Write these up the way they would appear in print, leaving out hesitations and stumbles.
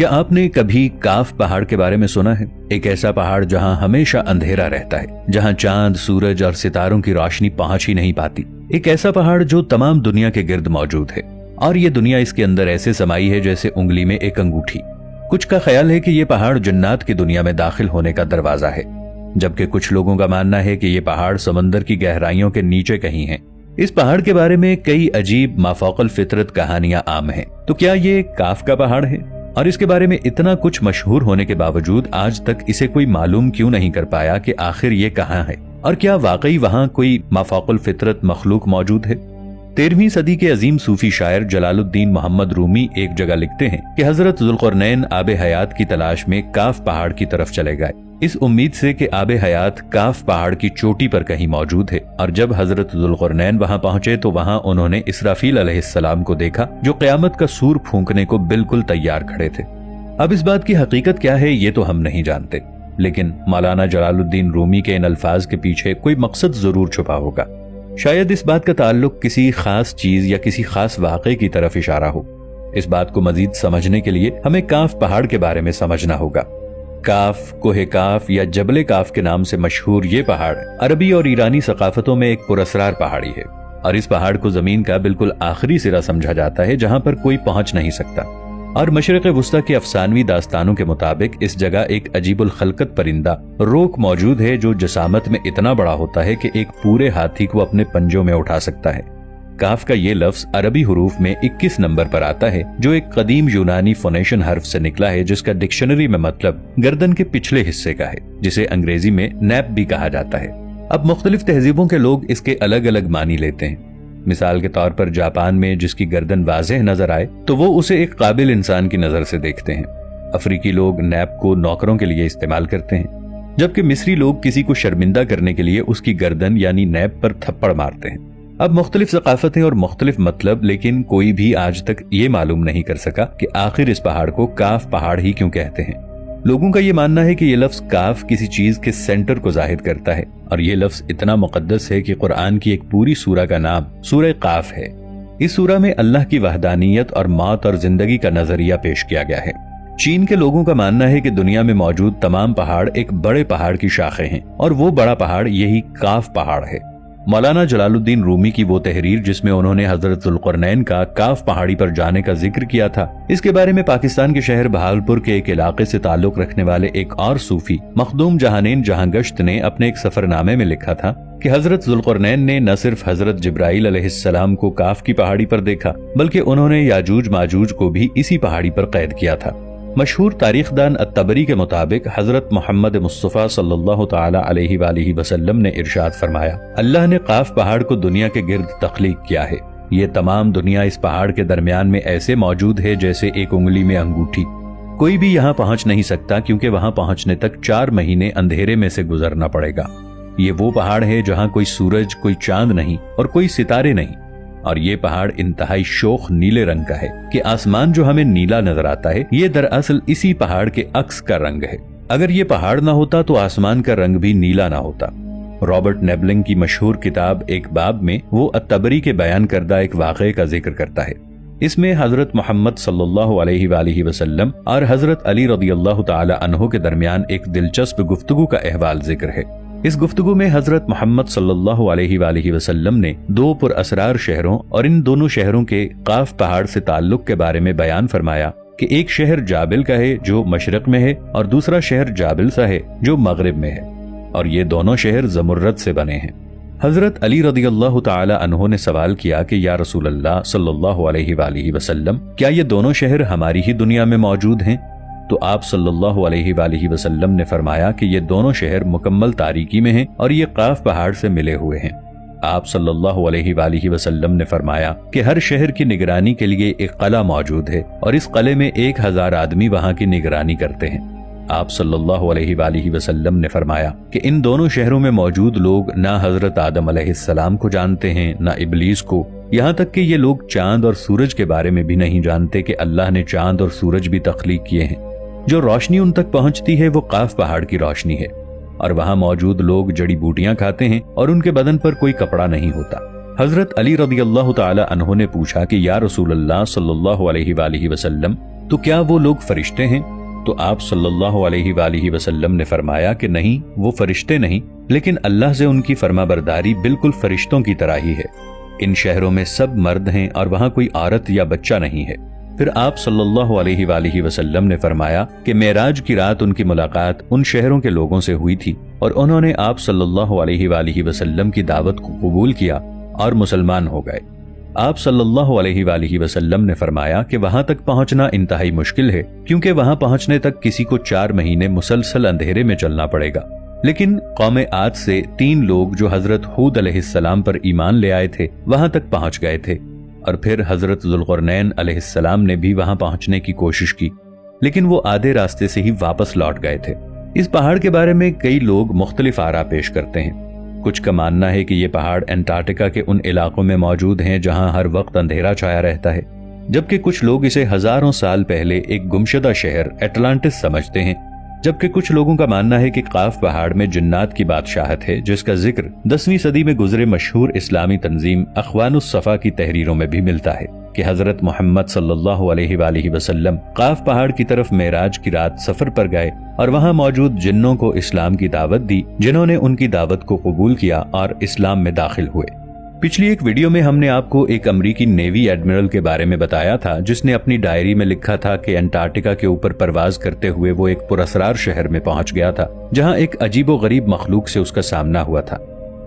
क्या आपने कभी काफ पहाड़ के बारे में सुना है? एक ऐसा पहाड़ जहां हमेशा अंधेरा रहता है, जहां चांद, सूरज और सितारों की रोशनी पहुंच ही नहीं पाती। एक ऐसा पहाड़ जो तमाम दुनिया के गिर्द मौजूद है और ये दुनिया इसके अंदर ऐसे समाई है जैसे उंगली में एक अंगूठी। कुछ का ख्याल है कि ये पहाड़ जन्नत की दुनिया में दाखिल होने का दरवाजा है, जबकि कुछ लोगों का मानना है कि ये पहाड़ समंदर की गहराइयों के नीचे कहीं है। इस पहाड़ के बारे में कई अजीब माफौकल फितरत कहानियां आम हैं। तो क्या ये काफ का पहाड़ है? और इसके बारे में इतना कुछ मशहूर होने के बावजूद आज तक इसे कोई मालूम क्यों नहीं कर पाया कि आखिर ये कहाँ है, और क्या वाकई वहां कोई माफौकल फितरत मखलूक मौजूद है? 13वीं सदी के अजीम सूफी शायर जलालुद्दीन मोहम्मद रूमी एक जगह लिखते हैं कि हजरत जुल्करनैन आबे हयात की तलाश में काफ पहाड़ की तरफ चले गए, इस उम्मीद से कि आबे हयात काफ पहाड़ की चोटी पर कहीं मौजूद है। और जब हजरत जुल्करनैन वहां पहुंचे तो वहां उन्होंने इसराफील अलैहिस्सलाम को देखा, जो क़यामत का सूर फूंकने को बिल्कुल तैयार खड़े थे। अब इस बात की हकीकत क्या है ये तो हम नहीं जानते, लेकिन मौलाना जलालुद्दीन रूमी के इन अल्फाज के पीछे कोई मकसद जरूर छुपा होगा। शायद इस बात का ताल्लुक किसी खास चीज या किसी खास वाक़े की तरफ इशारा हो। इस बात को मजीद समझने के लिए हमें काफ पहाड़ के बारे में समझना होगा। काफ, कोहे काफ या जबले काफ के नाम से मशहूर ये पहाड़ अरबी और ईरानी सकाफतों में एक पुरअसरार पहाड़ी है, और इस पहाड़ को जमीन का बिल्कुल आखिरी सिरा समझा जाता है जहां पर कोई पहुंच नहीं सकता। और मशरिक़ वुस्ता की अफसानवी दास्तानों के मुताबिक इस जगह एक अजीबुल खलकत परिंदा रोक मौजूद है, जो जसामत में इतना बड़ा होता है कि एक पूरे हाथी को अपने पंजों में उठा सकता है। काफ का ये लफ्ज अरबी हरूफ में 21 नंबर पर आता है, जो एक कदीम यूनानी फोनेशन हर्फ से निकला है, जिसका डिक्शनरी में मतलब गर्दन के पिछले हिस्से का है, जिसे अंग्रेजी में नैप भी कहा जाता है। अब मुख्तलिफ तहजीबों के लोग इसके अलग अलग मानी लेते हैं। मिसाल के तौर पर जापान में जिसकी गर्दन वाज़ेह नजर आए तो वो उसे एक काबिल इंसान की नजर से देखते हैं। अफ्रीकी लोग नैप को नौकरों के लिए इस्तेमाल करते हैं, जबकि मिस्री लोग किसी को शर्मिंदा करने के लिए उसकी गर्दन यानी नैप पर थप्पड़ मारते हैं। अब मुख्तलिफ सकाफतें और मुख्तलिफ मतलब, लेकिन कोई भी आज तक ये मालूम नहीं कर सका कि आखिर इस पहाड़ को काफ पहाड़ ही क्यों कहते हैं। लोगों का ये मानना है कि ये लफ्ज काफ किसी चीज के सेंटर को जाहिर करता है, और ये लफ्ज इतना मुकद्दस है कि कुरान की एक पूरी सूरा का नाम सूरह काफ है। इस सूरा में अल्लाह की वहदानियत और मौत और जिंदगी का नजरिया पेश किया गया है। चीन के लोगों का मानना है कि दुनिया में मौजूद तमाम पहाड़ एक बड़े पहाड़ की शाखें हैं, और वो बड़ा पहाड़ यही काफ पहाड़ है। मौलाना जलालुद्दीन रूमी की वो तहरीर जिसमें उन्होंने हजरत जुल्करनैन का काफ पहाड़ी पर जाने का जिक्र किया था, इसके बारे में पाकिस्तान के शहर बहावलपुर के एक इलाके से ताल्लुक रखने वाले एक और सूफी मखदूम जहानेन जहांगश्त ने अपने एक सफरनामे में लिखा था कि हजरत जुल्करनैन ने न सिर्फ हजरत जिब्राइल अलैहिस्सलाम को काफ की पहाड़ी पर देखा, बल्कि उन्होंने याजूज माजूज को भी इसी पहाड़ी पर कैद किया था। मशहूर तारीखदान अत्तबरी के मुताबिक हजरत मोहम्मद मुस्तफ़ा सल्लल्लाहु ताला अलैहि वसल्लम ने इरशाद फरमाया, अल्लाह ने काफ पहाड़ को दुनिया के गिर्द तख्लीक किया है। ये तमाम दुनिया इस पहाड़ के दरमियान में ऐसे मौजूद है जैसे एक उंगली में अंगूठी। कोई भी यहाँ पहुँच नहीं सकता, क्योंकि वहाँ पहुँचने तक 4 महीने अंधेरे में से गुजरना पड़ेगा। ये वो पहाड़ है जहाँ कोई सूरज, कोई चांद नहीं और कोई सितारे नहीं, और ये पहाड़ इंतहाई शोख नीले रंग का है कि आसमान जो हमें नीला नजर आता है, ये दरअसल इसी पहाड़ के अक्स का रंग है। अगर ये पहाड़ ना होता तो आसमान का रंग भी नीला ना होता। रॉबर्ट नेबलिंग की मशहूर किताब एक बाब में वो अत्तबरी के बयान करदा एक वाक़े का जिक्र करता है। इसमें हजरत मोहम्मद सल्लल्लाहु अलैहि वसल्लम और हजरत अली रज़ियल्लाहु ताला अन्हु के दरमियान एक दिलचस्प गुफ्तगू का अहवाल जिक्र है। इस गुफ्तगू में हजरत मोहम्मद सल्लल्लाहु अलैहि वसल्लम ने 2 पुरअसरार शहरों और इन दोनों शहरों के काफ पहाड़ से ताल्लुक के बारे में बयान फरमाया कि एक शहर जाबिल का है जो मशरक में है, और दूसरा शहर जाबिल सा है जो मगरिब में है, और ये दोनों शहर ज़मुर्रद से बने हैं। हजरत अली रज़ियल्लाहु ताला अन्हु ने सवाल किया कि या रसूल अल्लाह सल्लल्लाहु अलैहि वसल्लम, क्या ये दोनों शहर हमारी ही दुनिया में मौजूद हैं? तो आप सल्लल्लाहु अलैहि वसल्लम ने फरमाया कि ये दोनों शहर मुकम्मल तारीकी में हैं और ये काफ पहाड़ से मिले हुए हैं। आप सल्लल्लाहु अलैहि वसल्लम ने फरमाया कि हर शहर की निगरानी के लिए एक कला मौजूद है, और इस कले में 1000 आदमी वहाँ की निगरानी करते हैं। आप सल्लल्लाहु अलैहि वसल्लम ने फरमाया कि इन दोनों शहरों में मौजूद लोग ना हजरत आदम अलैहिस्सलाम को जानते हैं, ना इब्लीस को, यहाँ तक कि ये लोग चांद और सूरज के बारे में भी नहीं जानते कि अल्लाह ने चांद और सूरज भी तख्लीक किए हैं। जो रोशनी उन तक पहुंचती है वो काफ पहाड़ की रोशनी है, और वहां मौजूद लोग जड़ी बूटियां खाते हैं और उनके बदन पर कोई कपड़ा नहीं होता। हजरत अली रज़ियल्लाहु ताला अन्हु ने पूछा कि या रसूल अल्लाह सल्लल्लाहु अलैहि वसल्लम, तो क्या वो लोग फरिश्ते हैं? तो आप सल्लल्लाहु अलैहि वालिहि वसल्लम ने फरमाया कि नहीं, वो फरिश्ते नहीं, लेकिन अल्लाह से उनकी फरमाबरदारी बिल्कुल फरिश्तों की तरह ही है। इन शहरों में सब मर्द हैं और वहां कोई औरत या बच्चा नहीं है। फिर आप सल्लल्लाहु अलैहि वालिहि वसल्लम ने फरमाया कि मेराज की रात उनकी मुलाकात उन शहरों के लोगों से हुई थी और उन्होंने आप सल्लल्लाहु अलैहि वालिहि वसल्लम की दावत को कबूल किया और मुसलमान हो गए। आप सल्लल्लाहु अलैहि वालिहि वसल्लम ने फरमाया कि वहां तक पहुंचना इंतहाई मुश्किल है, क्योंकि वहां पहुंचने तक किसी को 4 महीने मुसलसल अंधेरे में चलना पड़ेगा। लेकिन कौम आद से 3 लोग जो हजरत हूद अलैहिस्सलाम पर ईमान ले आए थे वहां तक पहुंच गए थे, और फिर हजरत जुल्करनैन अलैहिस्सलाम ने भी वहां पहुंचने की कोशिश की, लेकिन वो आधे रास्ते से ही वापस लौट गए थे। इस पहाड़ के बारे में कई लोग मुख्तलिफ आरा पेश करते हैं। कुछ का मानना है कि ये पहाड़ अंटार्कटिका के उन इलाकों में मौजूद हैं जहां हर वक्त अंधेरा छाया रहता है, जबकि कुछ लोग इसे हजारों साल पहले एक गुमशुदा शहर एटलांटिस समझते हैं। जबकि कुछ लोगों का मानना है कि काफ पहाड़ में जिन्नात की बादशाहत है, जिसका जिक्र 10वीं सदी में गुजरे मशहूर इस्लामी तंजीम अखवानुस सफा की तहरीरों में भी मिलता है कि हजरत मोहम्मद सल्लल्लाहु अलैहि वालिहि वसल्लम काफ पहाड़ की तरफ मेराज की रात सफर पर गए और वहां मौजूद जिन्नों को इस्लाम की दावत दी, जिन्होंने उनकी दावत को कबूल किया और इस्लाम में दाखिल हुए। पिछली एक वीडियो में हमने आपको एक अमरीकी नेवी एडमिरल के बारे में बताया था, जिसने अपनी डायरी में लिखा था कि अंटार्कटिका के ऊपर परवाज करते हुए वो एक पुरअसरार शहर में पहुंच गया था, जहां एक अजीबोगरीब मखलूक से उसका सामना हुआ था।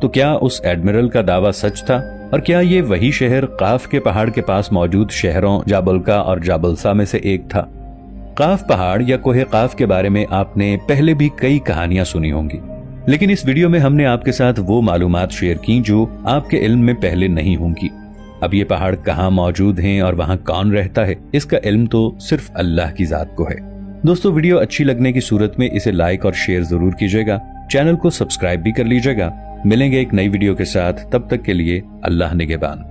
तो क्या उस एडमिरल का दावा सच था? और क्या ये वही शहर काफ के पहाड़ के पास मौजूद शहरों जाबुल्का और जाबुल्सा में से एक था? काफ पहाड़ या कोहे काफ के बारे में आपने पहले भी कई कहानियां सुनी होंगी, लेकिन इस वीडियो में हमने आपके साथ वो मालूमात शेयर की जो आपके इल्म में पहले नहीं होंगी। अब ये पहाड़ कहाँ मौजूद हैं और वहाँ कौन रहता है, इसका इल्म तो सिर्फ अल्लाह की जात को है। दोस्तों, वीडियो अच्छी लगने की सूरत में इसे लाइक और शेयर जरूर कीजिएगा। चैनल को सब्सक्राइब भी कर लीजिएगा। मिलेंगे एक नई वीडियो के साथ, तब तक के लिए अल्लाह निगहबान।